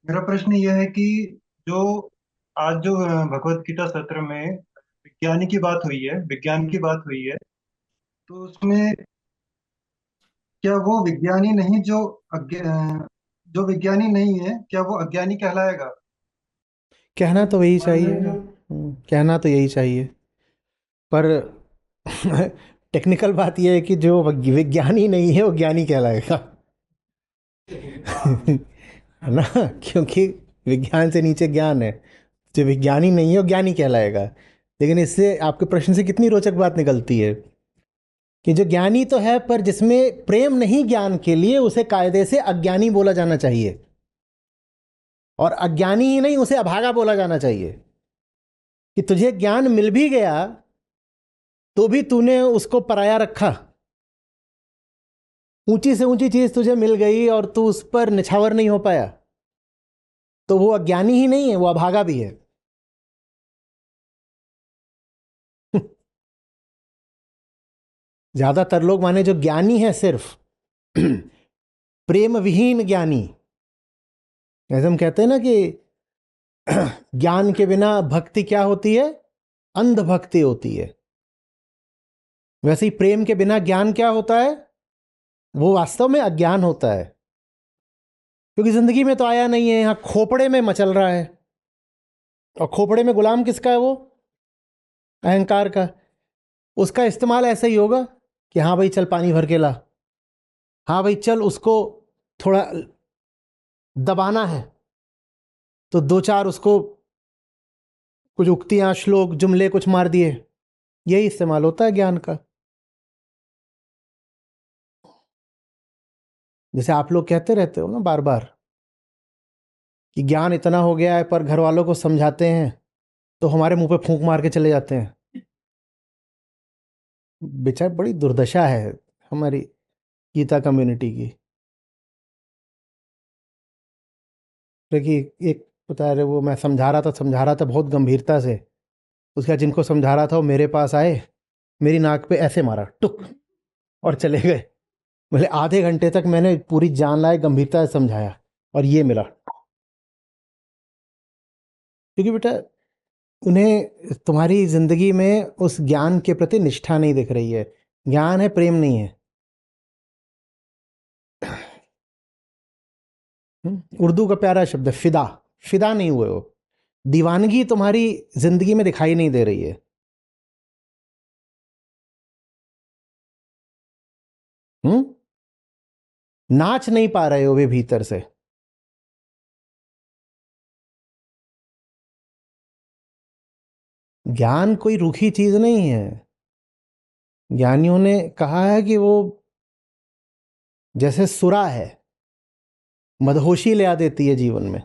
मेरा प्रश्न यह है कि जो आज जो भगवत गीता सत्र में विज्ञानी की बात हुई है, विज्ञान की बात हुई है, तो उसमें क्या वो विज्ञानी नहीं जो विज्ञानी नहीं है, क्या वो अज्ञानी कहलाएगा? कहना तो यही मान चाहिए। लीजिए। कहना तो यही चाहिए, पर टेक्निकल बात यह है कि जो विज्ञानी नहीं है वो ज्ञानी कहलाएगा। है ना? क्योंकि विज्ञान से नीचे ज्ञान है। जो विज्ञानी नहीं है वो ज्ञानी कहलाएगा। लेकिन इससे आपके प्रश्न से कितनी रोचक बात निकलती है कि जो ज्ञानी तो है, पर जिसमें प्रेम नहीं ज्ञान के लिए, उसे कायदे से अज्ञानी बोला जाना चाहिए। और अज्ञानी ही नहीं, उसे अभागा बोला जाना चाहिए। कि तुझे ज्ञान मिल भी गया तो भी तूने उसको पराया रखा। ऊंची से ऊंची चीज तुझे मिल गई और तू उस पर निछावर नहीं हो पाया, तो वो अज्ञानी ही नहीं है, वो अभागा भी है। ज्यादातर लोग माने जो ज्ञानी है सिर्फ प्रेम विहीन ज्ञानी। जैसे हम कहते हैं ना कि ज्ञान के बिना भक्ति क्या होती है? अंध भक्ति होती है। वैसे ही प्रेम के बिना ज्ञान क्या होता है? वो वास्तव में अज्ञान होता है। क्योंकि जिंदगी में तो आया नहीं है, यहां खोपड़े में मचल रहा है। और खोपड़े में गुलाम किसका है? वो अहंकार का। उसका इस्तेमाल ऐसे ही होगा कि हाँ भाई चल पानी भर के ला, हाँ भाई चल उसको थोड़ा दबाना है, तो दो चार उसको कुछ उक्तियां, श्लोक, जुमले कुछ मार दिए। यही इस्तेमाल होता है ज्ञान का। जैसे आप लोग कहते रहते हो ना बार बार कि ज्ञान इतना हो गया है, पर घर वालों को समझाते हैं तो हमारे मुंह पे फूंक मार के चले जाते हैं। बेचारे, बड़ी दुर्दशा है हमारी गीता कम्युनिटी की। देखिए, एक बता रहे, वो मैं समझा रहा था बहुत गंभीरता से। उसके बाद जिनको समझा रहा था वो मेरे पास आए, मेरी नाक पे ऐसे मारा टुक, और चले गए। बोले आधे घंटे तक मैंने पूरी जान लाए गंभीरता से समझाया, और ये मिला। क्योंकि बेटा, उन्हें तुम्हारी जिंदगी में उस ज्ञान के प्रति निष्ठा नहीं दिख रही है। ज्ञान है, प्रेम नहीं है। उर्दू का प्यारा शब्द है फिदा। फिदा नहीं हुए हो। दीवानगी तुम्हारी जिंदगी में दिखाई नहीं दे रही है। हम्म नाच नहीं पा रहे हो वे भीतर से। ज्ञान कोई रूखी चीज नहीं है। ज्ञानियों ने कहा है कि वो जैसे सुरा है, मदहोशी ले आ देती है जीवन में।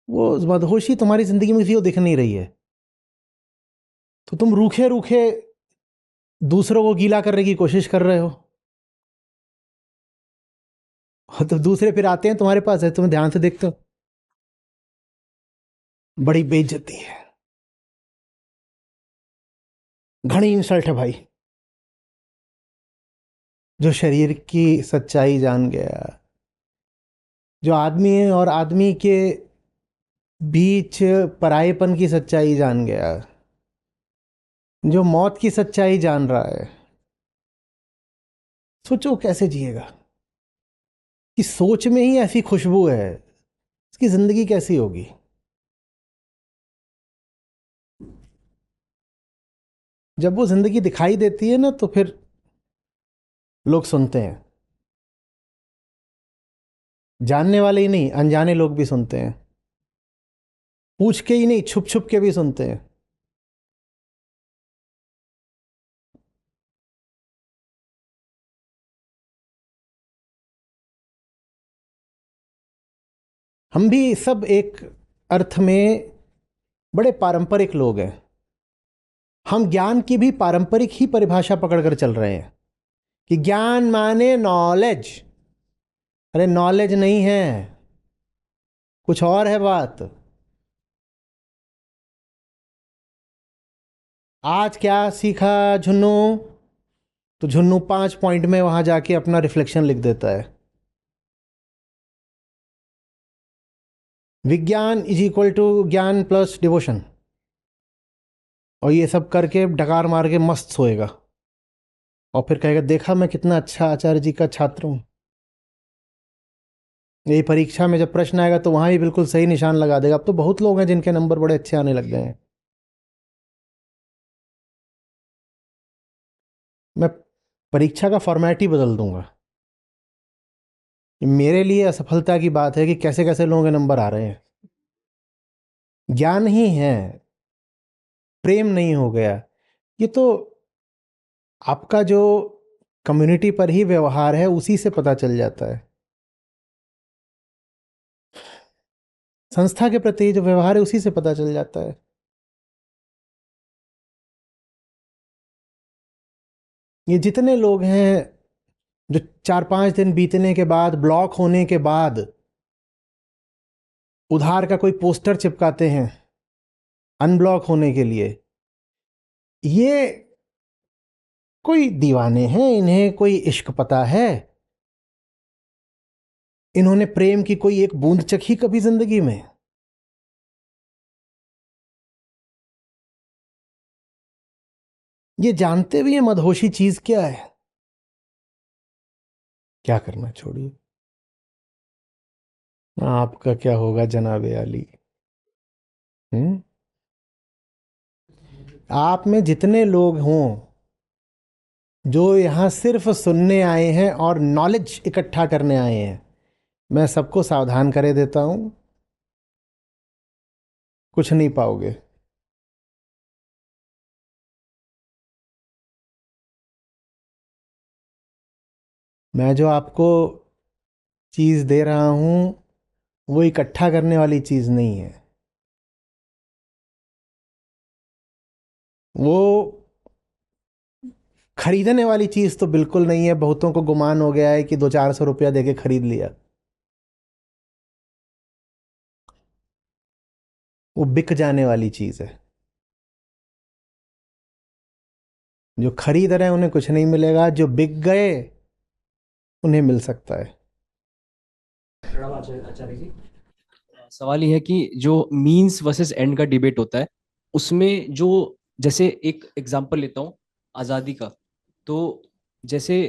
वो मदहोशी तुम्हारी जिंदगी में किसी को दिख नहीं रही है, तो तुम रूखे रूखे दूसरों को गीला करने की कोशिश कर रहे हो। और तो दूसरे फिर आते हैं तुम्हारे पास, है तुम्हें ध्यान से देखते हो, बड़ी बेइज्जती है, घनी इंसल्ट है भाई। जो शरीर की सच्चाई जान गया, जो आदमी और आदमी के बीच परायेपन की सच्चाई जान गया, जो मौत की सच्चाई जान रहा है, सोचो कैसे जिएगा। कि सोच में ही ऐसी खुशबू है, इसकी जिंदगी कैसी होगी? जब वो जिंदगी दिखाई देती है ना, तो फिर लोग सुनते हैं। जानने वाले ही नहीं, अनजाने लोग भी सुनते हैं। पूछ के ही नहीं, छुप छुप के भी सुनते हैं। हम भी सब एक अर्थ में बड़े पारंपरिक लोग हैं। हम ज्ञान की भी पारंपरिक ही परिभाषा पकड़कर चल रहे हैं कि ज्ञान माने नॉलेज। अरे नॉलेज नहीं है, कुछ और है बात। आज क्या सीखा झुन्नू? तो झुन्नू 5 पॉइंट में वहां जाके अपना रिफ्लेक्शन लिख देता है। विज्ञान इज इक्वल टू ज्ञान प्लस डिवोशन, और ये सब करके डकार मार के मस्त सोएगा और फिर कहेगा देखा मैं कितना अच्छा आचार्य जी का छात्र हूँ। यही परीक्षा में जब प्रश्न आएगा तो वहाँ ही बिल्कुल सही निशान लगा देगा। अब तो बहुत लोग हैं जिनके नंबर बड़े अच्छे आने लग गए हैं। मैं परीक्षा का फॉर्मेट ही बदल दूंगा। मेरे लिए असफलता की बात है कि कैसे कैसे लोगों के नंबर आ रहे हैं। ज्ञान ही है, प्रेम नहीं हो गया। ये तो आपका जो कम्युनिटी पर ही व्यवहार है उसी से पता चल जाता है। संस्था के प्रति जो व्यवहार है उसी से पता चल जाता है। ये जितने लोग हैं जो 4-5 दिन बीतने के बाद, ब्लॉक होने के बाद उधार का कोई पोस्टर चिपकाते हैं अनब्लॉक होने के लिए, ये कोई दीवाने हैं, इन्हें कोई इश्क पता है? इन्होंने प्रेम की कोई एक बूंद चखी कभी जिंदगी में? ये जानते भी हैं मदहोशी चीज क्या है। क्या करना, छोड़िए। आपका क्या होगा जनाबे अली। हम्म। आप में जितने लोग हों जो यहां सिर्फ सुनने आए हैं और नॉलेज इकट्ठा करने आए हैं, मैं सबको सावधान करे देता हूं, कुछ नहीं पाओगे। मैं जो आपको चीज दे रहा हूं वो इकट्ठा करने वाली चीज नहीं है। वो खरीदने वाली चीज तो बिल्कुल नहीं है। बहुतों को गुमान हो गया है कि 200-400 रुपया देके खरीद लिया। वो बिक जाने वाली चीज है। जो खरीद रहे हैं उन्हें कुछ नहीं मिलेगा, जो बिक गए उन्हें मिल सकता है। प्रणाम आचार्य जी। सवाल ये है कि जो मीन्स वर्सेस एंड का डिबेट होता है उसमें जो, जैसे एक एग्जांपल लेता हूँ आज़ादी का। तो जैसे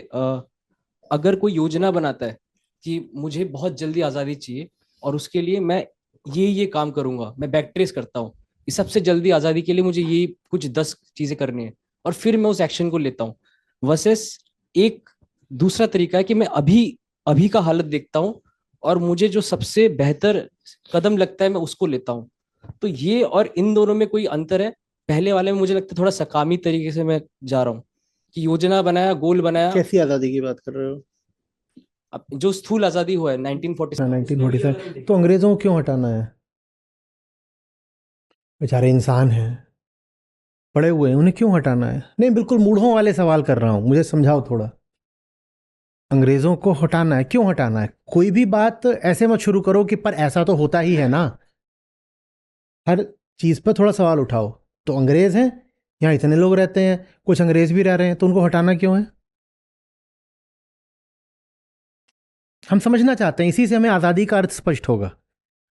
अगर कोई योजना बनाता है कि मुझे बहुत जल्दी आज़ादी चाहिए और उसके लिए मैं ये काम करूंगा, मैं बैक ट्रेस करता हूँ कि सबसे जल्दी आज़ादी के लिए मुझे ये कुछ 10 चीज़ें करनी है और फिर मैं उस एक्शन को लेता हूँ। वर्सेस एक दूसरा तरीका है कि मैं अभी अभी का हालत देखता हूँ और मुझे जो सबसे बेहतर कदम लगता है मैं उसको लेता हूँ। तो ये और इन दोनों में कोई अंतर है? पहले वाले में मुझे लगता है थोड़ा सकामी तरीके से मैं जा रहा हूँ कि योजना बनाया, गोल बनाया। कैसी आज़ादी की बात कर रहे हो? अब जो स्थूल आजादी हुआ है 1947। 1947 तो अंग्रेजों को क्यों हटाना है? बेचारे इंसान हैं, पड़े हुए हैं, उन्हें क्यों हटाना है? नहीं, बिल्कुल मूढ़ों वाले सवाल कर रहा हूं, मुझे समझाओ थोड़ा। अंग्रेजों को हटाना है, क्यों हटाना है? कोई भी बात ऐसे मत शुरू करो कि पर ऐसा तो होता ही है ना। हर चीज पर थोड़ा सवाल उठाओ। तो अंग्रेज हैं, यहाँ इतने लोग रहते हैं, कुछ अंग्रेज भी रह रहे हैं, तो उनको हटाना क्यों है? हम समझना चाहते हैं, इसी से हमें आज़ादी का अर्थ स्पष्ट होगा।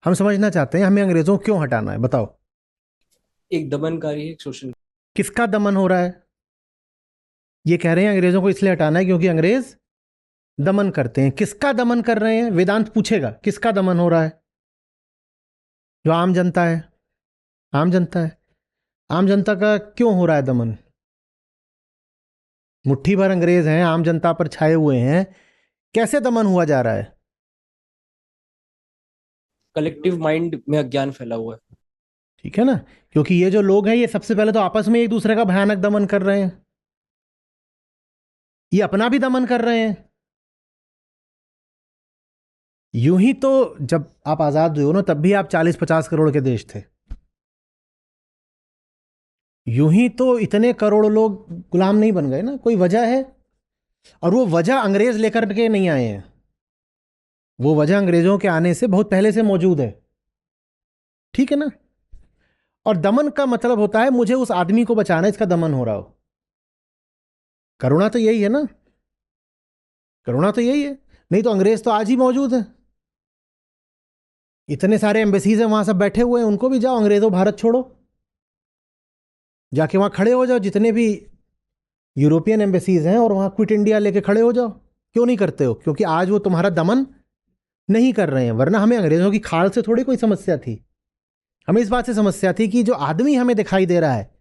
हम समझना चाहते हैं हमें अंग्रेजों को क्यों हटाना है, बताओ। एक दमनकारी, एक शोषण। किसका दमन हो रहा है? ये कह रहे हैं अंग्रेजों को इसलिए हटाना है क्योंकि अंग्रेज दमन करते हैं। किसका दमन कर रहे हैं? वेदांत पूछेगा किसका दमन हो रहा है? जो आम जनता है। आम जनता है। आम जनता का क्यों हो रहा है दमन? मुट्ठी भर अंग्रेज हैं, आम जनता पर छाए हुए हैं, कैसे दमन हुआ जा रहा है? कलेक्टिव माइंड में अज्ञान फैला हुआ है। ठीक है ना? क्योंकि ये जो लोग हैं ये सबसे पहले तो आपस में एक दूसरे का भयानक दमन कर रहे हैं, ये अपना भी दमन कर रहे हैं। यूं ही तो जब आप आजाद हुए हो ना तब भी आप 40-50 करोड़ के देश थे। यूं ही तो इतने करोड़ लोग गुलाम नहीं बन गए ना, कोई वजह है। और वो वजह अंग्रेज लेकर के नहीं आए हैं, वो वजह अंग्रेजों के आने से बहुत पहले से मौजूद है। ठीक है ना? और दमन का मतलब होता है मुझे उस आदमी को बचाना, इसका दमन हो रहा हो। करुणा तो यही है ना? करुणा तो यही है। नहीं तो अंग्रेज तो आज ही मौजूद है। इतने सारे एम्बेसीज हैं वहां, सब बैठे हुए हैं, उनको भी जाओ, अंग्रेजों भारत छोड़ो, जाके वहां खड़े हो जाओ, जितने भी यूरोपियन एम्बेसीज हैं, और वहां क्विट इंडिया लेके खड़े हो जाओ। क्यों नहीं करते हो? क्योंकि आज वो तुम्हारा दमन नहीं कर रहे हैं। वरना हमें अंग्रेजों की खाल से थोड़ी कोई समस्या थी, हमें इस बात से समस्या थी कि जो आदमी हमें दिखाई दे रहा है,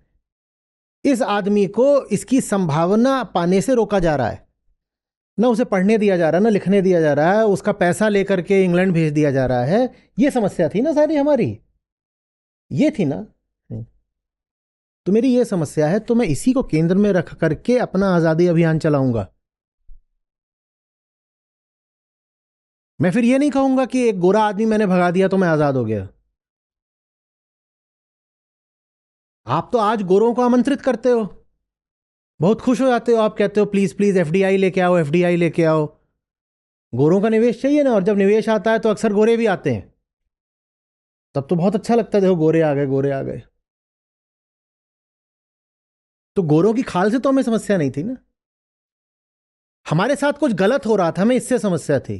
इस आदमी को इसकी संभावना पाने से रोका जा रहा है, ना उसे पढ़ने दिया जा रहा है, ना लिखने दिया जा रहा है, उसका पैसा लेकर के इंग्लैंड भेज दिया जा रहा है। ये समस्या थी ना सारी हमारी, ये थी ना। तो मेरी ये समस्या है, तो मैं इसी को केंद्र में रख करके अपना आजादी अभियान चलाऊंगा। मैं फिर ये नहीं कहूंगा कि एक गोरा आदमी मैंने भगा दिया तो मैं आजाद हो गया। आप तो आज गोरों को आमंत्रित करते हो, बहुत खुश हो जाते हो, आप कहते हो प्लीज प्लीज एफडीआई लेके आओ, एफडीआई लेके आओ। गोरों का निवेश चाहिए ना, और जब निवेश आता है तो अक्सर गोरे भी आते हैं, तब तो बहुत अच्छा लगता है, देखो गोरे आ गए, गोरे आ गए। तो गोरों की खाल से तो हमें समस्या नहीं थी ना, हमारे साथ कुछ गलत हो रहा था, हमें इससे समस्या थी।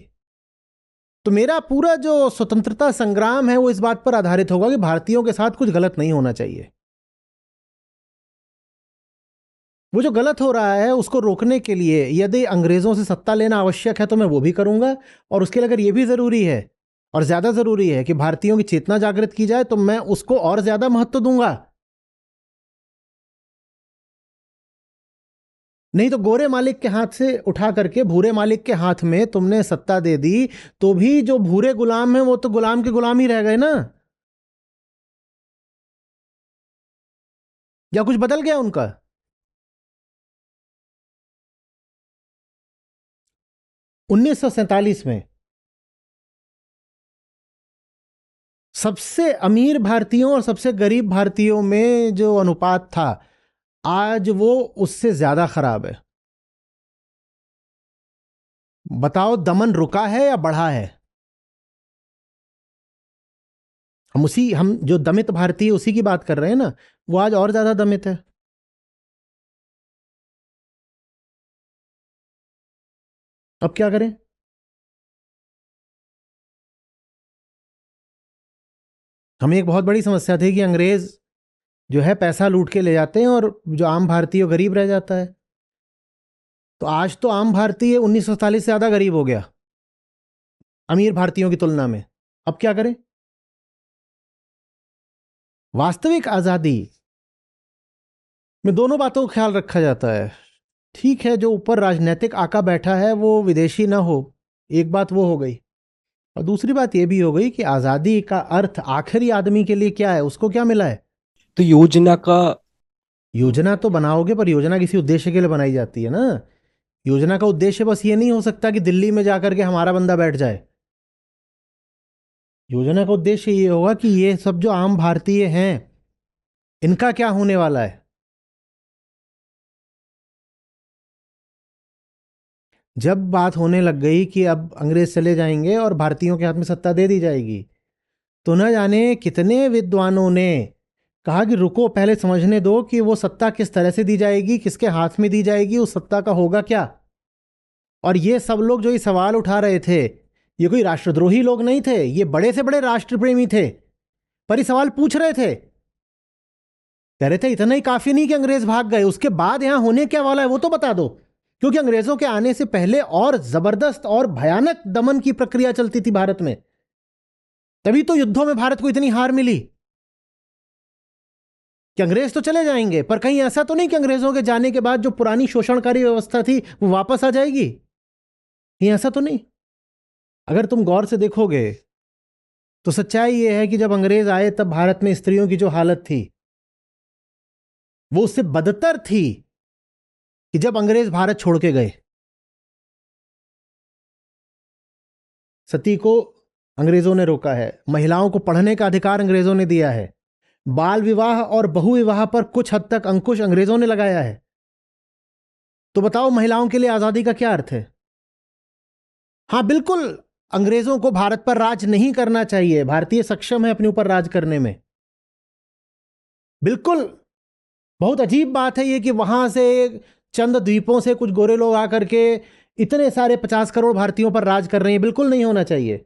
तो मेरा पूरा जो स्वतंत्रता संग्राम है वो इस बात पर आधारित होगा कि भारतीयों के साथ कुछ गलत नहीं होना चाहिए। वो जो गलत हो रहा है उसको रोकने के लिए यदि अंग्रेजों से सत्ता लेना आवश्यक है तो मैं वो भी करूंगा, और उसके लिए अगर ये भी जरूरी है और ज्यादा जरूरी है कि भारतीयों की चेतना जागृत की जाए, तो मैं उसको और ज्यादा महत्व दूंगा। नहीं तो गोरे मालिक के हाथ से उठा करके भूरे मालिक के हाथ में तुमने सत्ता दे दी, तो भी जो भूरे गुलाम हैं वो तो गुलाम के गुलाम ही रह गए ना, या कुछ बदल गया उनका? 1947 में सबसे अमीर भारतीयों और सबसे गरीब भारतीयों में जो अनुपात था, आज वो उससे ज्यादा खराब है। बताओ, दमन रुका है या बढ़ा है? हम जो दमित भारतीय उसी की बात कर रहे हैं ना, वो आज और ज्यादा दमित है। अब क्या करें? हमें एक बहुत बड़ी समस्या थी कि अंग्रेज जो है पैसा लूट के ले जाते हैं और जो आम भारतीय गरीब रह जाता है। तो आज तो आम भारतीय 1947 से ज्यादा गरीब हो गया अमीर भारतीयों की तुलना में। अब क्या करें? वास्तविक आजादी में दोनों बातों का ख्याल रखा जाता है। ठीक है, जो ऊपर राजनीतिक आका बैठा है वो विदेशी ना हो, एक बात वो हो गई, और दूसरी बात ये भी हो गई कि आजादी का अर्थ आखिरी आदमी के लिए क्या है, उसको क्या मिला है। तो योजना का योजना तो बनाओगे, पर योजना किसी उद्देश्य के लिए बनाई जाती है ना। योजना का उद्देश्य बस ये नहीं हो सकता कि दिल्ली में जाकर के हमारा बंदा बैठ जाए। योजना का उद्देश्य ये होगा कि ये सब जो आम भारतीय हैं इनका क्या होने वाला है। जब बात होने लग गई कि अब अंग्रेज चले जाएंगे और भारतीयों के हाथ में सत्ता दे दी जाएगी, तो न जाने कितने विद्वानों ने कहा कि रुको, पहले समझने दो कि वो सत्ता किस तरह से दी जाएगी, किसके हाथ में दी जाएगी, उस सत्ता का होगा क्या। और ये सब लोग जो ये सवाल उठा रहे थे, ये कोई राष्ट्रद्रोही लोग नहीं थे, ये बड़े से बड़े राष्ट्र प्रेमी थे, पर ये सवाल पूछ रहे थे। कह रहे थे इतना ही काफी नहीं कि अंग्रेज भाग गए, उसके बाद यहां होने क्या वाला है वो तो बता दो। क्योंकि अंग्रेजों के आने से पहले और जबरदस्त और भयानक दमन की प्रक्रिया चलती थी भारत में, तभी तो युद्धों में भारत को इतनी हार मिली। कि अंग्रेज तो चले जाएंगे, पर कहीं ऐसा तो नहीं कि अंग्रेजों के जाने के बाद जो पुरानी शोषणकारी व्यवस्था थी वो वापस आ जाएगी, कहीं ऐसा तो नहीं। अगर तुम गौर से देखोगे तो सच्चाई यह है कि जब अंग्रेज आए तब भारत में स्त्रियों की जो हालत थी वो उससे बदतर थी कि जब अंग्रेज भारत छोड़ के गए। सती को अंग्रेजों ने रोका है, महिलाओं को पढ़ने का अधिकार अंग्रेजों ने दिया है, बाल विवाह और बहु विवाह पर कुछ हद तक अंकुश अंग्रेजों ने लगाया है। तो बताओ, महिलाओं के लिए आजादी का क्या अर्थ है? हाँ बिल्कुल, अंग्रेजों को भारत पर राज नहीं करना चाहिए, भारतीय सक्षम है अपने ऊपर राज करने में, बिल्कुल। बहुत अजीब बात है ये कि वहां से चंद द्वीपों से कुछ गोरे लोग आकर के इतने सारे 50 करोड़ भारतीयों पर राज कर रहे हैं, बिल्कुल नहीं होना चाहिए।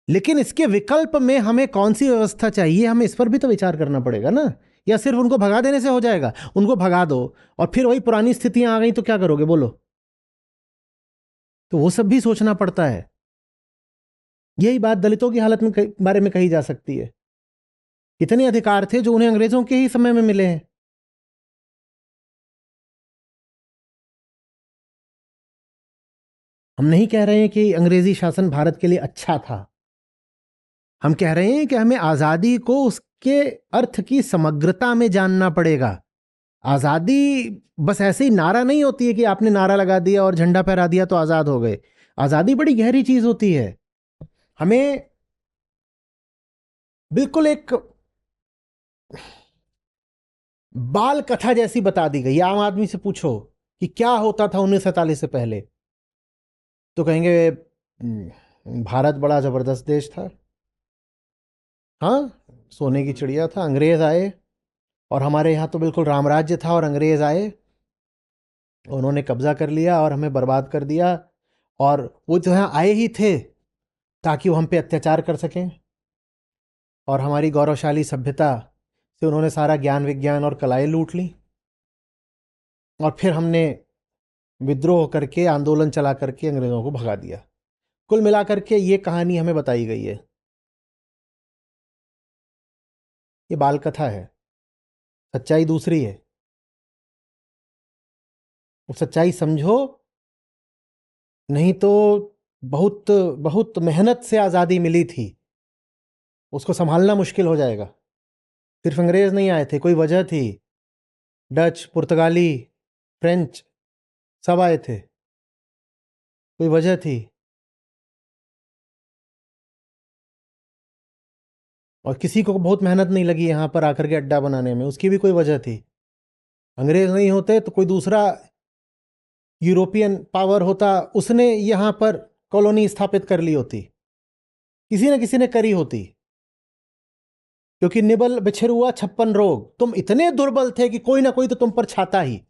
लेकिन इसके विकल्प में हमें कौन सी व्यवस्था चाहिए, हमें इस पर भी तो विचार करना पड़ेगा ना। या सिर्फ उनको भगा देने से हो जाएगा? उनको भगा दो और फिर वही पुरानी स्थितियां आ गई तो क्या करोगे बोलो? तो वो सब भी सोचना पड़ता है। यही बात दलितों की हालत में बारे में कही जा सकती है। कितने अधिकार थे जो उन्हें अंग्रेजों के ही समय में मिले हैं। हम नहीं कह रहे हैं कि अंग्रेजी शासन भारत के लिए अच्छा था, हम कह रहे हैं कि हमें आजादी को उसके अर्थ की समग्रता में जानना पड़ेगा। आजादी बस ऐसे ही नारा नहीं होती है कि आपने नारा लगा दिया और झंडा फहरा दिया तो आजाद हो गए। आजादी बड़ी गहरी चीज होती है। हमें बिल्कुल एक बाल कथा जैसी बता दी गई। आम आदमी से पूछो कि क्या होता था 1947 से पहले, तो कहेंगे भारत बड़ा जबरदस्त देश था, हाँ सोने की चिड़िया था। अंग्रेज आए और हमारे यहाँ तो बिल्कुल रामराज्य था, और अंग्रेज आए, उन्होंने कब्जा कर लिया और हमें बर्बाद कर दिया। और वो जो यहाँ आए ही थे ताकि वो हम पे अत्याचार कर सकें, और हमारी गौरवशाली सभ्यता से उन्होंने सारा ज्ञान विज्ञान और कलाएं लूट ली। और फिर हमने विद्रोह करके, आंदोलन चला करके अंग्रेजों को भगा दिया। कुल मिलाकर के ये कहानी हमें बताई गई है। ये बाल कथा है, सच्चाई दूसरी है। वो सच्चाई समझो, नहीं तो बहुत बहुत मेहनत से आज़ादी मिली थी, उसको संभालना मुश्किल हो जाएगा। सिर्फ अंग्रेज नहीं आए थे, कोई वजह थी। डच, पुर्तगाली, फ्रेंच सब आए थे, कोई वजह थी। और किसी को बहुत मेहनत नहीं लगी यहाँ पर आकर के अड्डा बनाने में, उसकी भी कोई वजह थी। अंग्रेज नहीं होते तो कोई दूसरा यूरोपियन पावर होता, उसने यहाँ पर कॉलोनी स्थापित कर ली होती, किसी न किसी ने करी होती। क्योंकि निबल बिछरुआ 56 रोग, तुम इतने दुर्बल थे कि कोई ना कोई तो तुम पर छाता ही।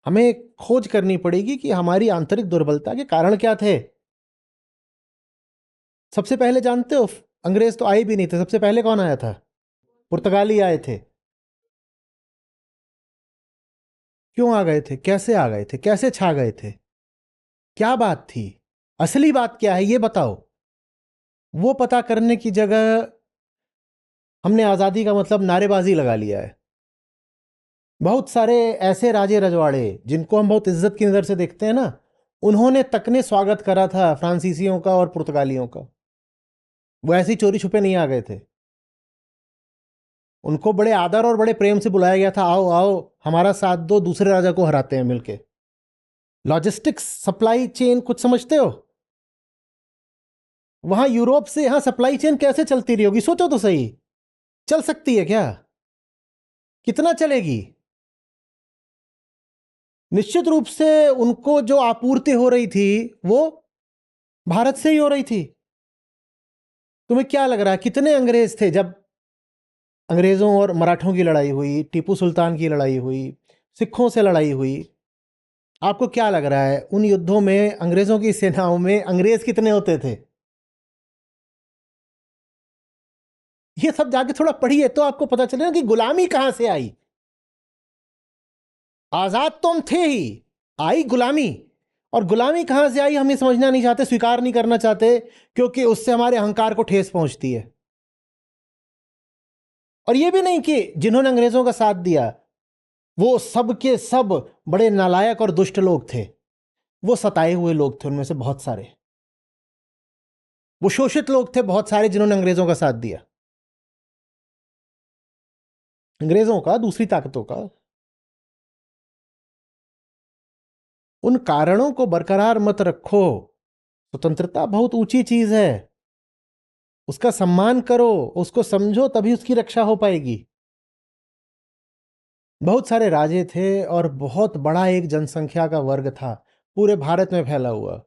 हमें खोज करनी पड़ेगी कि हमारी आंतरिक दुर्बलता के कारण क्या थे। सबसे पहले जानते हो, अंग्रेज तो आए भी नहीं थे, सबसे पहले कौन आया था? पुर्तगाली आए थे। क्यों आ गए थे, कैसे आ गए थे, कैसे छा गए थे, क्या बात थी, असली बात क्या है ये बताओ। वो पता करने की जगह हमने आजादी का मतलब नारेबाजी लगा लिया है। बहुत सारे ऐसे राजे रजवाड़े जिनको हम बहुत इज्जत की नजर से देखते हैं ना, उन्होंने तक ने स्वागत करा था फ्रांसीसियों का और पुर्तगालियों का। वो ऐसी चोरी छुपे नहीं आ गए थे, उनको बड़े आदर और बड़े प्रेम से बुलाया गया था, आओ आओ हमारा साथ दो, दूसरे राजा को हराते हैं मिलके। लॉजिस्टिक्स, सप्लाई चेन कुछ समझते हो? वहां यूरोप से यहां सप्लाई चेन कैसे चलती रही होगी, सोचो तो सही। चल सकती है क्या? कितना चलेगी? निश्चित रूप से उनको जो आपूर्ति हो रही थी वो भारत से ही हो रही थी। तुम्हें क्या लग रहा है कितने अंग्रेज थे जब अंग्रेजों और मराठों की लड़ाई हुई, टीपू सुल्तान की लड़ाई हुई, सिखों से लड़ाई हुई? आपको क्या लग रहा है उन युद्धों में, अंग्रेजों की सेनाओं में अंग्रेज कितने होते थे? ये सब जाके थोड़ा पढ़िए तो आपको पता चलेगा कि गुलामी कहां से आई। आजाद तो हम थे ही, आई गुलामी। और गुलामी कहां से आई हम ये समझना नहीं चाहते, स्वीकार नहीं करना चाहते, क्योंकि उससे हमारे अहंकार को ठेस पहुंचती है। और ये भी नहीं कि जिन्होंने अंग्रेजों का साथ दिया वो सब के सब बड़े नालायक और दुष्ट लोग थे। वो सताए हुए लोग थे उनमें से बहुत सारे, वो शोषित लोग थे बहुत सारे जिन्होंने अंग्रेजों का साथ दिया, अंग्रेजों का, दूसरी ताकतों का। उन कारणों को बरकरार मत रखो। स्वतंत्रता बहुत ऊंची चीज है, उसका सम्मान करो, उसको समझो, तभी उसकी रक्षा हो पाएगी। बहुत सारे राजे थे और बहुत बड़ा एक जनसंख्या का वर्ग था पूरे भारत में फैला हुआ।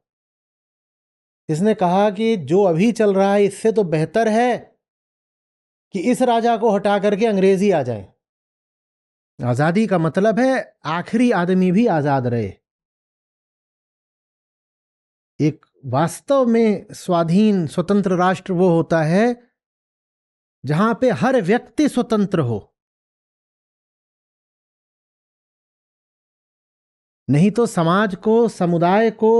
इसने कहा कि जो अभी चल रहा है इससे तो बेहतर है कि इस राजा को हटा करके अंग्रेजी आ जाए। आजादी का मतलब है आखिरी आदमी भी आजाद रहे। एक वास्तव में स्वाधीन स्वतंत्र राष्ट्र वो होता है जहां पे हर व्यक्ति स्वतंत्र हो। नहीं तो समाज को, समुदाय को,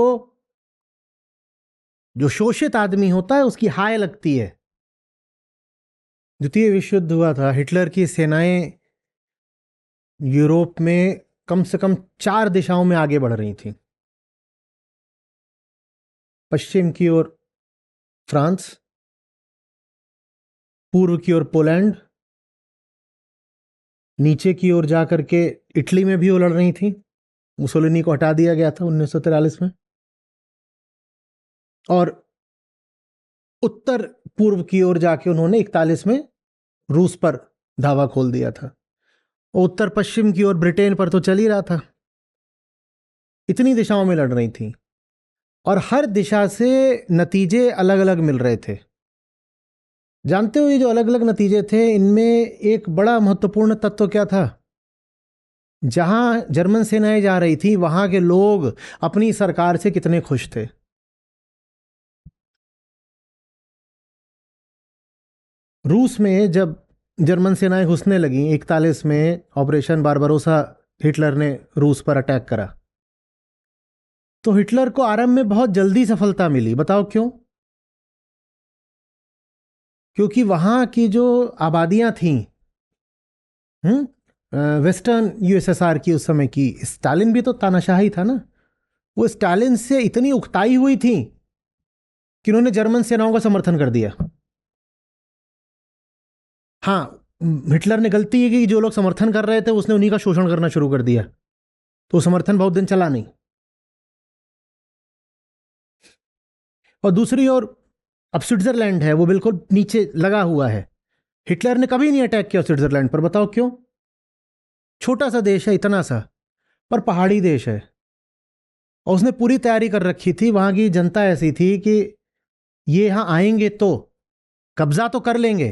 जो शोषित आदमी होता है उसकी हाय लगती है। द्वितीय विश्व युद्ध हुआ था, हिटलर की सेनाएं यूरोप में कम से कम 4 दिशाओं में आगे बढ़ रही थी। पश्चिम की ओर फ्रांस, पूर्व की ओर पोलैंड, नीचे की ओर जाकर के इटली में भी वो लड़ रही थी। मुसोलिनी को हटा दिया गया था 1943 में। और उत्तर पूर्व की ओर जाके उन्होंने 41 में रूस पर धावा खोल दिया था। उत्तर पश्चिम की ओर ब्रिटेन पर तो चल ही रहा था। इतनी दिशाओं में लड़ रही थी और हर दिशा से नतीजे अलग अलग मिल रहे थे। जानते हो ये जो अलग अलग नतीजे थे, इनमें एक बड़ा महत्वपूर्ण तत्व क्या था? जहां जर्मन सेनाएं जा रही थी वहां के लोग अपनी सरकार से कितने खुश थे। रूस में जब जर्मन सेनाएं घुसने लगी 41 में, ऑपरेशन बारबरोसा हिटलर ने रूस पर अटैक करा, तो हिटलर को आरंभ में बहुत जल्दी सफलता मिली। बताओ क्यों? क्योंकि वहां की जो आबादियां थीं, वेस्टर्न यूएसएसआर की उस समय की, स्टालिन भी तो तानाशाही था ना, वो स्टालिन से इतनी उकताई हुई थी कि उन्होंने जर्मन सेनाओं का समर्थन कर दिया। हाँ, हिटलर ने गलती की कि जो लोग समर्थन कर रहे थे उसने उन्हीं का शोषण करना शुरू कर दिया, तो समर्थन बहुत दिन चला नहीं। और दूसरी ओर अब स्विट्जरलैंड है, वो बिल्कुल नीचे लगा हुआ है। हिटलर ने कभी नहीं अटैक किया स्विट्जरलैंड पर। बताओ क्यों? छोटा सा देश है, इतना सा, पर पहाड़ी देश है, और उसने पूरी तैयारी कर रखी थी। वहां की जनता ऐसी थी कि ये यहां आएंगे तो कब्जा तो कर लेंगे,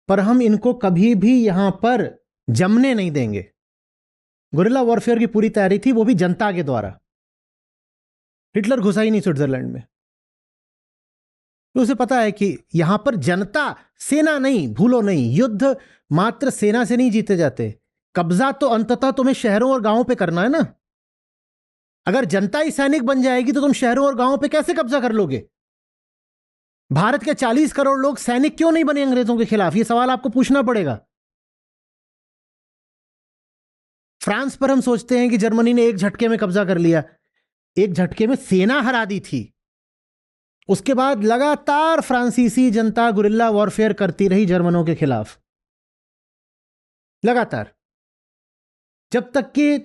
पर हम इनको कभी भी यहां पर जमने नहीं देंगे। गुरिल्ला वॉरफेयर की पूरी तैयारी थी, वो भी जनता के द्वारा। हिटलर घुसा ही नहीं स्विट्जरलैंड में। तो उसे पता है कि यहां पर जनता, सेना नहीं, भूलो नहीं, युद्ध मात्र सेना से नहीं जीते जाते। कब्जा तो अंततः तुम्हें शहरों और गांवों पे करना है ना। अगर जनता ही सैनिक बन जाएगी तो तुम शहरों और गांवों पे कैसे कब्जा कर लोगे? भारत के 40 करोड़ लोग सैनिक क्यों नहीं बने अंग्रेजों के खिलाफ? यह सवाल आपको पूछना पड़ेगा। फ्रांस पर हम सोचते हैं कि जर्मनी ने एक झटके में कब्जा कर लिया। एक झटके में सेना हरा दी थी। उसके बाद लगातार फ्रांसीसी जनता गुरिल्ला वॉरफेयर करती रही जर्मनों के खिलाफ, लगातार, जब तक कि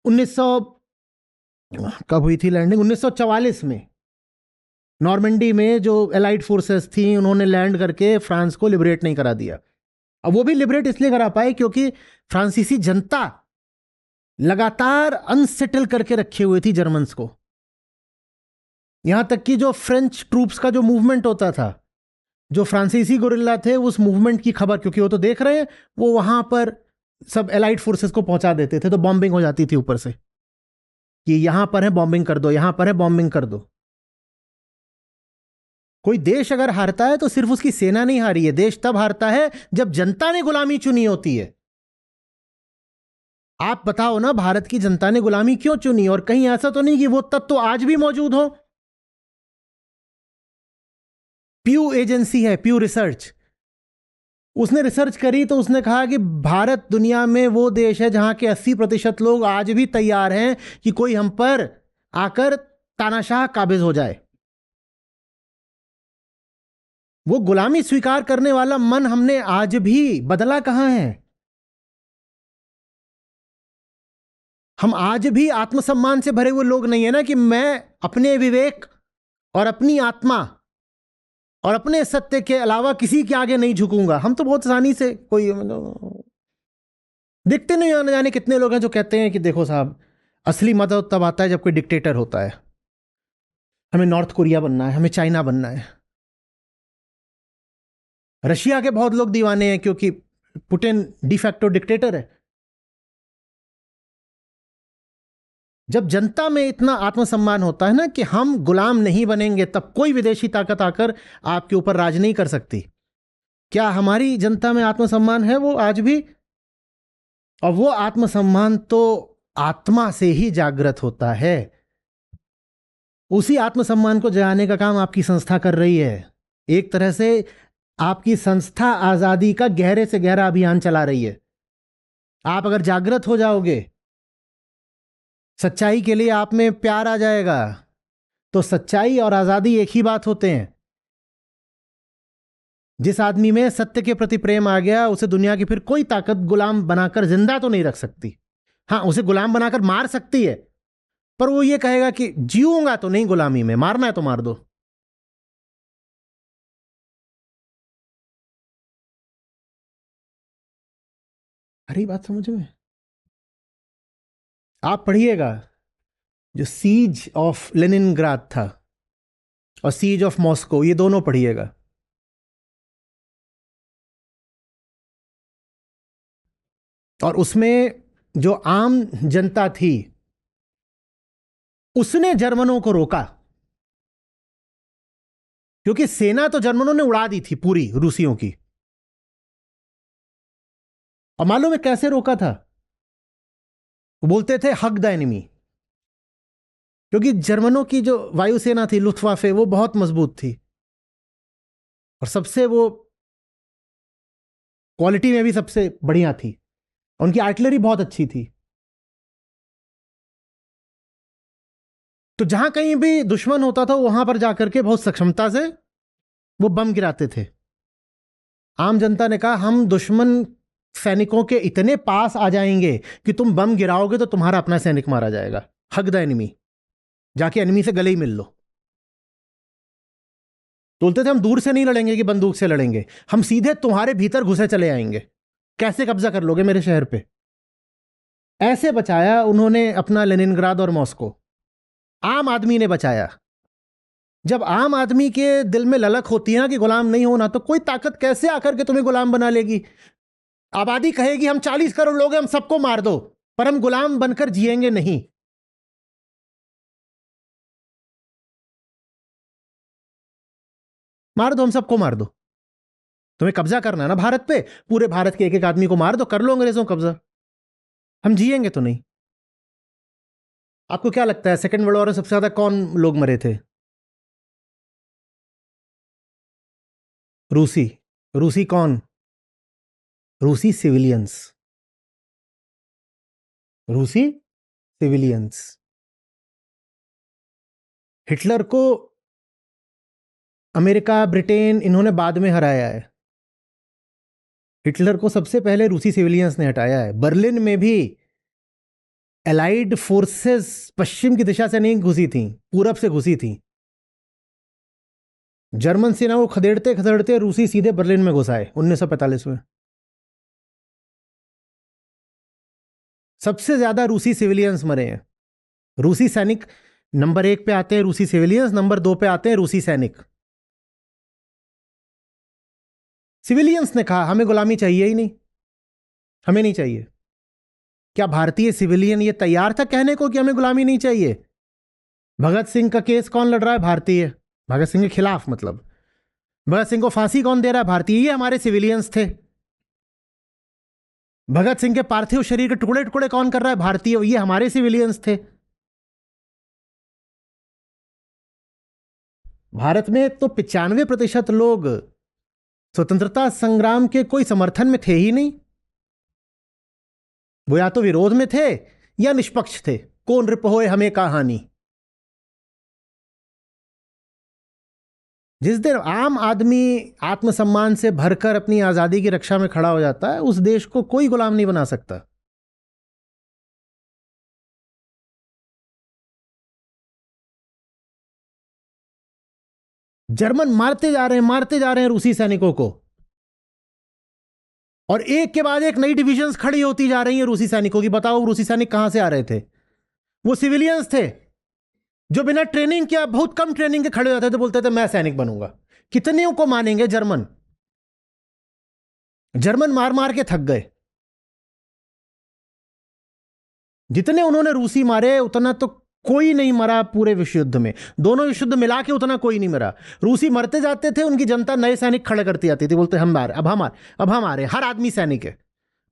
1900 कब हुई थी लैंडिंग? 1944 में नॉर्मंडी में जो एलाइड फोर्सेस थी उन्होंने लैंड करके फ्रांस को लिबरेट नहीं करा दिया। अब वो भी लिबरेट इसलिए करा पाए क्योंकि फ्रांसीसी जनता लगातार अनसेटल करके रखे हुए थी जर्मन्स को। यहां तक कि जो फ्रेंच ट्रूप्स का जो मूवमेंट होता था, जो फ्रांसीसी गुरिल्ला थे, उस मूवमेंट की खबर, क्योंकि वो तो देख रहे हैं, वो वहां पर सब एलाइड फोर्सेस को पहुंचा देते थे, तो बॉम्बिंग हो जाती थी ऊपर से कि यहां पर है बॉम्बिंग कर दो, यहां पर है बॉम्बिंग कर दो। कोई देश अगर हारता है तो सिर्फ उसकी सेना नहीं हारी है। देश तब हारता है जब जनता ने गुलामी चुनी होती है। आप बताओ ना, भारत की जनता ने गुलामी क्यों चुनी? और कहीं ऐसा तो नहीं कि वो तत्व आज भी मौजूद हो? प्यू एजेंसी है, प्यू रिसर्च, उसने रिसर्च करी तो उसने कहा कि भारत दुनिया में वो देश है जहां के 80% लोग आज भी तैयार हैं कि कोई हम पर आकर तानाशाह काबिज हो जाए। वो गुलामी स्वीकार करने वाला मन हमने आज भी बदला कहां है? हम आज भी आत्मसम्मान से भरे हुए लोग नहीं है ना कि मैं अपने विवेक और अपनी आत्मा और अपने सत्य के अलावा किसी के आगे नहीं झुकूंगा। हम तो बहुत आसानी से, कोई दिखते नहीं, आने जाने कितने लोग हैं जो कहते हैं कि देखो साहब, असली मजा तब आता है जब कोई डिक्टेटर होता है। हमें नॉर्थ कोरिया बनना है, हमें चाइना बनना है। रशिया के बहुत लोग दीवाने हैं क्योंकि पुतिन डिफैक्टो डिक्टेटर है। जब जनता में इतना आत्मसम्मान होता है ना कि हम गुलाम नहीं बनेंगे, तब कोई विदेशी ताकत आकर आपके ऊपर राज नहीं कर सकती। क्या हमारी जनता में आत्मसम्मान है वो आज भी? और वो आत्मसम्मान तो आत्मा से ही जागृत होता है। उसी आत्मसम्मान को जगाने का काम आपकी संस्था कर रही है। एक तरह से आपकी संस्था आजादी का गहरे से गहरा अभियान चला रही है। आप अगर जागृत हो जाओगे, सच्चाई के लिए आप में प्यार आ जाएगा, तो सच्चाई और आजादी एक ही बात होते हैं। जिस आदमी में सत्य के प्रति प्रेम आ गया, उसे दुनिया की फिर कोई ताकत गुलाम बनाकर जिंदा तो नहीं रख सकती। हाँ, उसे गुलाम बनाकर मार सकती है, पर वो ये कहेगा कि जीऊंगा तो नहीं गुलामी में, मारना है तो मार दो। अरे बात समझ में? आप पढ़िएगा, जो सीज ऑफ लेनिनग्राद था और सीज ऑफ मॉस्को, ये दोनों पढ़िएगा। और उसमें जो आम जनता थी, उसने जर्मनों को रोका, क्योंकि सेना तो जर्मनों ने उड़ा दी थी पूरी रूसियों की। और मालूम है कैसे रोका था? वो बोलते थे हग द एनिमी, क्योंकि जर्मनों की जो वायुसेना थी, लुफ्तवाफे, वो बहुत मजबूत थी और सबसे वो क्वालिटी में भी सबसे बढ़िया थी। उनकी आर्टिलरी बहुत अच्छी थी। तो जहां कहीं भी दुश्मन होता था, वहां पर जाकर के बहुत सक्षमता से वो बम गिराते थे। आम जनता ने कहा, हम दुश्मन सैनिकों के इतने पास आ जाएंगे कि तुम बम गिराओगे तो तुम्हारा अपना सैनिक मारा जाएगा। हग द एनिमी, जाके एनिमी से गले ही मिल लो। बोलते थे हम दूर से नहीं लड़ेंगे कि बंदूक से लड़ेंगे, हम सीधे तुम्हारे भीतर घुसे चले आएंगे। कैसे कब्जा कर लोगे मेरे शहर पे? ऐसे बचाया उन्होंने अपना लेनिनग्राद और मॉस्को। आम आदमी ने बचाया। जब आम आदमी के दिल में ललक होती है ना कि गुलाम नहीं होना, तो कोई ताकत कैसे आकर के तुम्हें गुलाम बना लेगी? आबादी कहेगी हम 40 करोड़ लोग हैं, हम सबको मार दो, पर हम गुलाम बनकर जिएंगे नहीं। मार दो, हम सबको मार दो। तुम्हें कब्जा करना है ना भारत पे, पूरे भारत के एक एक आदमी को मार दो, कर लो अंग्रेजों कब्जा, हम जिएंगे तो नहीं। आपको क्या लगता है सेकेंड वर्ल्ड वॉर में सबसे ज्यादा कौन लोग मरे थे? रूसी। रूसी कौन? रूसी सिविलियंस। रूसी सिविलियंस। हिटलर को अमेरिका, ब्रिटेन, इन्होंने बाद में हराया है। हिटलर को सबसे पहले रूसी सिविलियंस ने हटाया है। बर्लिन में भी एलाइड फोर्सेस पश्चिम की दिशा से नहीं घुसी थी, पूरब से घुसी थी। जर्मन सेना को खदेड़ते खदेड़ते रूसी सीधे बर्लिन में घुसाए 1945 में। सबसे ज्यादा रूसी सिविलियंस मरे हैं। रूसी सैनिक नंबर 1 पे आते हैं, रूसी सिविलियंस नंबर 2 पे आते हैं रूसी सैनिक। सिविलियंस ने कहा हमें गुलामी चाहिए ही नहीं, हमें नहीं चाहिए। क्या भारतीय सिविलियन ये तैयार था कहने को कि हमें गुलामी नहीं चाहिए? भगत सिंह का केस कौन लड़ रहा है? भारतीय। भगत सिंह के खिलाफ, मतलब भगत सिंह को फांसी कौन दे रहा है? भारतीय। ये हमारे सिविलियंस थे। भगत सिंह के पार्थिव शरीर के टुकड़े टुकड़े कौन कर रहा है? भारतीय। ये हमारे सिविलियंस थे। भारत में तो 95% लोग स्वतंत्रता संग्राम के कोई समर्थन में थे ही नहीं। वो या तो विरोध में थे या निष्पक्ष थे। कौन रिप होए हमें कहानी। जिस दिन आम आदमी आत्मसम्मान से भरकर अपनी आजादी की रक्षा में खड़ा हो जाता है, उस देश को कोई गुलाम नहीं बना सकता। जर्मन मारते जा रहे हैं रूसी सैनिकों को, और एक के बाद एक नई डिविजन्स खड़ी होती जा रही हैं रूसी सैनिकों की। बताओ रूसी सैनिक कहां से आ रहे थे? वो सिविलियंस थे जो बिना ट्रेनिंग के, बहुत कम ट्रेनिंग के खड़े हो जाते थे, बोलते थे मैं सैनिक बनूंगा। कितने को मानेंगे? जर्मन जर्मन मार मार के थक गए। जितने उन्होंने रूसी मारे उतना तो कोई नहीं मरा पूरे विश्व युद्ध में। दोनों विश्व युद्ध मिला के उतना कोई नहीं मरा। रूसी मरते जाते थे, उनकी जनता नए सैनिक खड़े करती जाती थी, बोलते हम मारे, अब हम आ रहे, हर आदमी सैनिक है।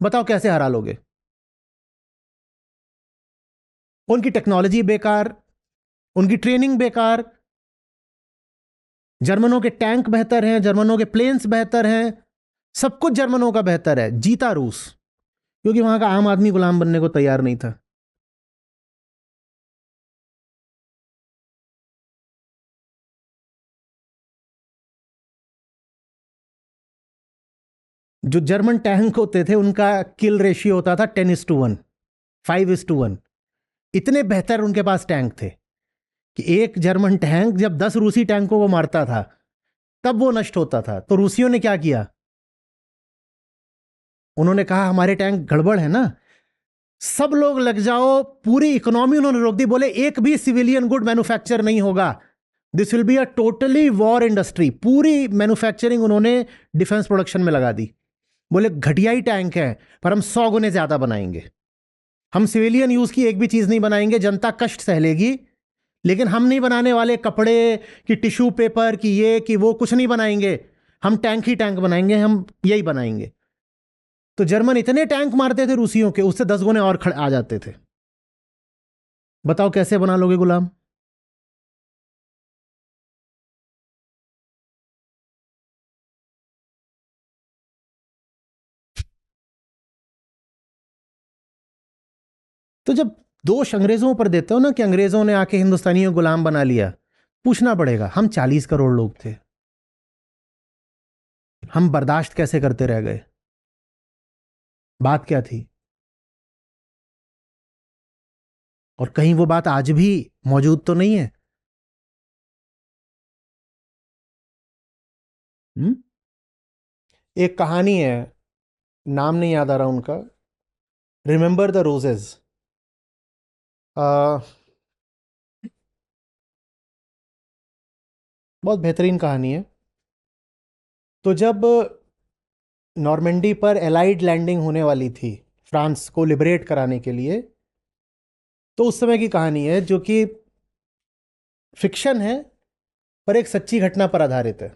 बताओ कैसे हरा लोगे? उनकी टेक्नोलॉजी बेकार, उनकी ट्रेनिंग बेकार। जर्मनों के टैंक बेहतर हैं, जर्मनों के प्लेन्स बेहतर हैं, सब कुछ जर्मनों का बेहतर है। जीता रूस, क्योंकि वहां का आम आदमी गुलाम बनने को तैयार नहीं था। जो जर्मन टैंक होते थे उनका किल रेशियो होता था 10:1, 5:1। इतने बेहतर उनके पास टैंक थे कि एक जर्मन टैंक जब 10 रूसी टैंकों को मारता था तब वो नष्ट होता था। तो रूसियों ने क्या किया? उन्होंने कहा हमारे टैंक गड़बड़ है ना, सब लोग लग जाओ। पूरी इकोनॉमी उन्होंने रोक दी, बोले एक भी सिविलियन गुड मैन्युफैक्चर नहीं होगा, this will be a totally war industry. पूरी मैन्युफैक्चरिंग उन्होंने डिफेंस प्रोडक्शन में लगा दी। बोले घटिया ही टैंक है पर हम 100 गुने ज्यादा बनाएंगे। हम सिविलियन यूज की एक भी चीज नहीं बनाएंगे, जनता कष्ट सह लेगी, लेकिन हम नहीं बनाने वाले कपड़े की, टिश्यू पेपर की, ये कि वो कुछ नहीं बनाएंगे, हम टैंक ही टैंक बनाएंगे, हम यही बनाएंगे। तो जर्मन इतने टैंक मारते थे रूसियों के, उससे 10 गुने और खड़े आ जाते थे। बताओ कैसे बना लोगे गुलाम? तो जब दोष अंग्रेजों पर देते हो ना कि अंग्रेजों ने आके हिंदुस्तानियों को गुलाम बना लिया, पूछना पड़ेगा हम 40 करोड़ लोग थे, हम बर्दाश्त कैसे करते रह गए? बात क्या थी? और कहीं वो बात आज भी मौजूद तो नहीं है? हुँ? एक कहानी है, नाम नहीं याद आ रहा उनका, रिमेंबर द रोजेज। बहुत बेहतरीन कहानी है। तो जब नॉर्मंडी पर एलाइड लैंडिंग होने वाली थी फ्रांस को लिबरेट कराने के लिए, तो उस समय की कहानी है जो कि फिक्शन है पर एक सच्ची घटना पर आधारित है।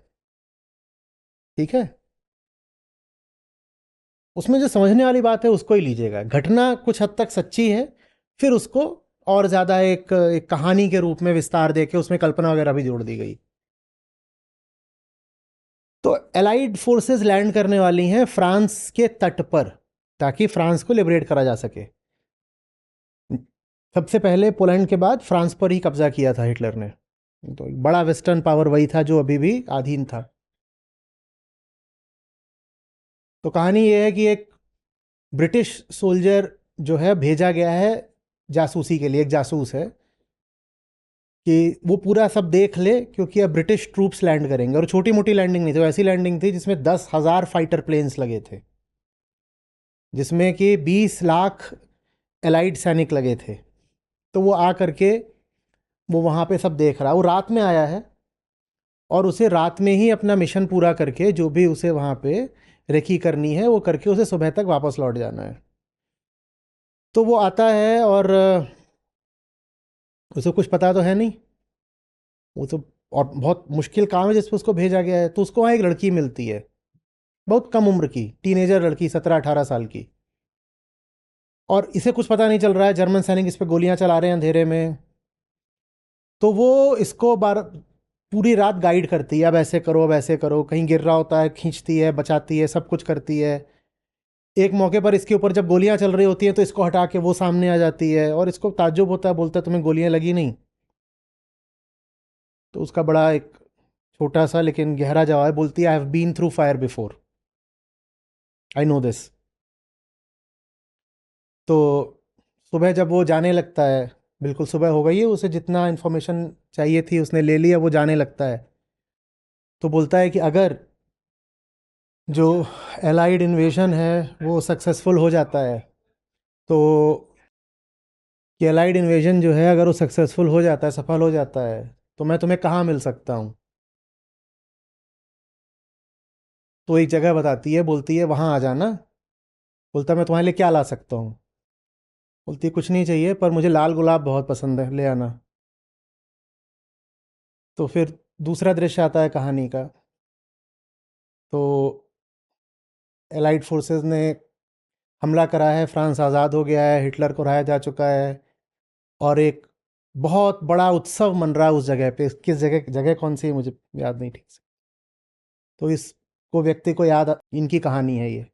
ठीक है, उसमें जो समझने वाली बात है उसको ही लीजिएगा। घटना कुछ हद तक सच्ची है, फिर उसको और ज़्यादा एक कहानी के रूप में विस्तार देके उसमें कल्पना वगैरह भी जोड़ दी गई। तो एलाइड फोर्सेस लैंड करने वाली हैं फ्रांस के तट पर ताकि फ्रांस को लिबरेट करा जा सके। सबसे पहले पोलैंड के बाद फ्रांस पर ही कब्जा किया था हिटलर ने। तो एक बड़ा वेस्टर्न पावर वही था जो अभी भी अधीन था। तो कहानी ये है कि एक ब्रिटिश सोल्जर जो है भेजा गया है जासूसी के लिए, एक जासूस है कि वो पूरा सब देख ले, क्योंकि अब ब्रिटिश ट्रूप्स लैंड करेंगे। और छोटी मोटी लैंडिंग नहीं थी, ऐसी लैंडिंग थी जिसमें 10,000 फाइटर प्लेन्स लगे थे, जिसमें कि 20 लाख एलाइड सैनिक लगे थे। तो वो आ करके वो वहाँ पे सब देख रहा, वो रात में आया है और उसे रात में ही अपना मिशन पूरा करके जो भी उसे वहाँ पे रेकी करनी है वो करके उसे सुबह तक वापस लौट जाना है। तो वो आता है और उसे कुछ पता तो है नहीं, वो तो और बहुत मुश्किल काम है जिस पर उसको भेजा गया है। तो उसको वहाँ एक लड़की मिलती है, बहुत कम उम्र की टीनेजर लड़की, 17-18 साल की। और इसे कुछ पता नहीं चल रहा है, जर्मन सैनिक इस पर गोलियां चला रहे हैं अंधेरे में। तो वो इसको पूरी रात गाइड करती है, अब ऐसे करो, अब ऐसे करो, कहीं गिर रहा होता है खींचती है, बचाती है, सब कुछ करती है। एक मौके पर इसके ऊपर जब गोलियां चल रही होती हैं तो इसको हटा के वो सामने आ जाती है और इसको ताज्जुब होता है, बोलता है तुम्हें गोलियां लगी नहीं? तो उसका बड़ा एक छोटा सा लेकिन गहरा जवाब है, बोलती है I have been through fire before, I know this. तो सुबह जब वो जाने लगता है, बिल्कुल सुबह हो गई है, उसे जितना इन्फॉर्मेशन चाहिए थी उसने ले लिया, वो जाने लगता है। तो बोलता है कि अगर जो एलाइड इन्वेजन है वो सक्सेसफुल हो जाता है, तो कि एलाइड इन्वेजन जो है अगर वो सक्सेसफुल हो जाता है, सफल हो जाता है, तो मैं तुम्हें कहाँ मिल सकता हूँ? तो एक जगह बताती है, बोलती है वहाँ आ जाना। बोलता है मैं तुम्हारे लिए क्या ला सकता हूँ? बोलती है कुछ नहीं चाहिए, पर मुझे लाल गुलाब बहुत पसंद है, ले आना। तो फिर दूसरा दृश्य आता है कहानी का। तो एलाइड फोर्सेस ने हमला करा है, फ्रांस आज़ाद हो गया है, हिटलर को हराया जा चुका है, और एक बहुत बड़ा उत्सव मन रहा है उस जगह पे। किस जगह, जगह कौन सी है मुझे याद नहीं ठीक से। तो इसको व्यक्ति को याद, इनकी कहानी है ये,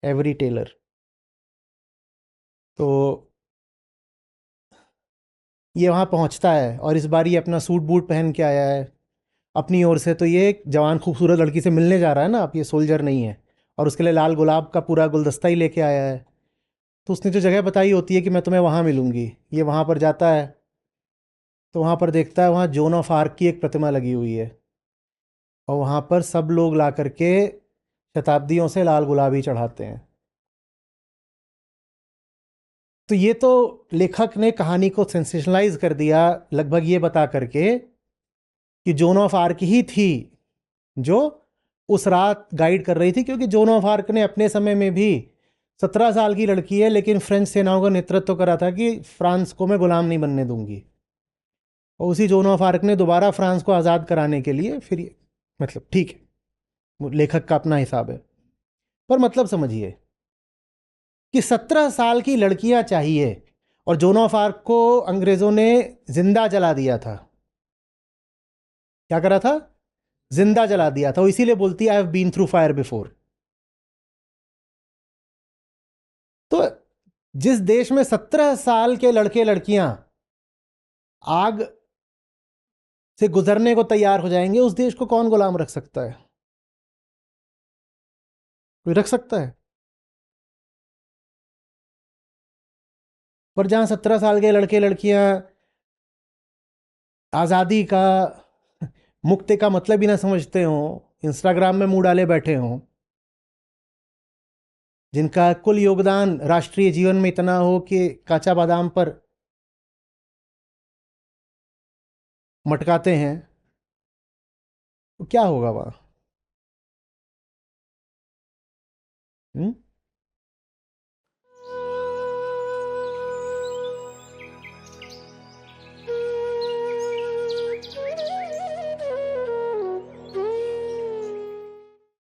एवरी टेलर। तो ये वहाँ पहुँचता है और इस बार ये अपना सूट बूट पहन के आया है अपनी ओर से। तो ये एक जवान खूबसूरत लड़की से मिलने जा रहा है ना, अब ये सोल्जर नहीं है, और उसके लिए लाल गुलाब का पूरा गुलदस्ता ही लेके आया है। तो उसने जो जगह बताई होती है कि मैं तुम्हें वहाँ मिलूंगी, ये वहाँ पर जाता है। तो वहाँ पर देखता है, वहाँ जोन ऑफ आर्क की एक प्रतिमा लगी हुई है, और वहाँ पर सब लोग ला करके शताब्दियों से लाल गुलाब ही चढ़ाते हैं। तो ये तो लेखक ने कहानी को सेंसेशनलाइज कर दिया, लगभग ये बता करके कि जोन ऑफ आर्क ही थी जो उस रात गाइड कर रही थी। क्योंकि जोन ऑफ आर्क ने अपने समय में भी, 17 साल की लड़की है लेकिन फ्रेंच सेनाओं का नेतृत्व करा था कि फ्रांस को मैं गुलाम नहीं बनने दूंगी। और उसी जोन ऑफ आर्क ने दोबारा फ्रांस को आज़ाद कराने के लिए फिर मतलब ठीक है, वो लेखक का अपना हिसाब है, पर मतलब समझिए कि 17 साल की लड़कियां चाहिए, और जोन ऑफ आर्क को अंग्रेजों ने जिंदा जला दिया था। क्या करा था? जिंदा जला दिया था। वो इसीलिए बोलती है I have been through fire before. तो जिस देश में 17 साल के लड़के लड़कियां आग से गुजरने को तैयार हो जाएंगे, उस देश को कौन गुलाम रख सकता है? कोई रख सकता है? पर जहां 17 साल के लड़के लड़कियां आज़ादी का, मुक्ति का मतलब ही ना समझते हों, इंस्टाग्राम में मुंह डाले बैठे हों, जिनका कुल योगदान राष्ट्रीय जीवन में इतना हो कि काचा बादाम पर मटकाते हैं, तो क्या होगा वहाँ?